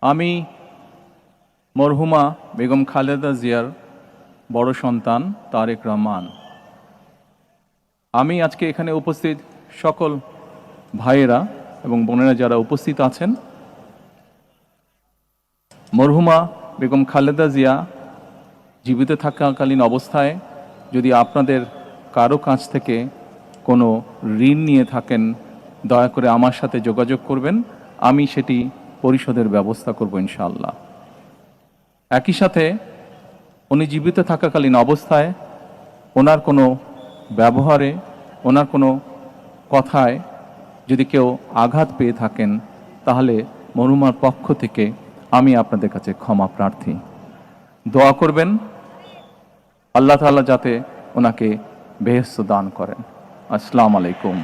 আমি মরহুমা বেগম খালেদা জিয়ার বড় সন্তান তারেক রহমান। আমি আজকে এখানে উপস্থিত সকল ভাইয়েরা এবং বোনেরা যারা উপস্থিত আছেন, মরহুমা বেগম খালেদা জিয়া জীবিত থাকাকালীন অবস্থায় যদি আপনাদের কারো কাছ থেকে কোনো ঋণ নিয়ে থাকেন, দয়া করে আমার সাথে যোগাযোগ করবেন, আমি সেটি পরিশোধের ব্যবস্থা করব ইনশাআল্লাহ। একই সাথে উনি জীবিত থাকাকালীন অবস্থায় ওনার কোনো ব্যবহারে, ওনার কোনো কথায় যদি কেউ আঘাত পেয়ে থাকেন, তাহলে মরহুমার পক্ষ থেকে আমি আপনাদের কাছে ক্ষমা প্রার্থী। দোয়া করবেন আল্লাহ তাআলা যাতে ওনাকে বেহেশত দান করেন। আসসালামু আলাইকুম।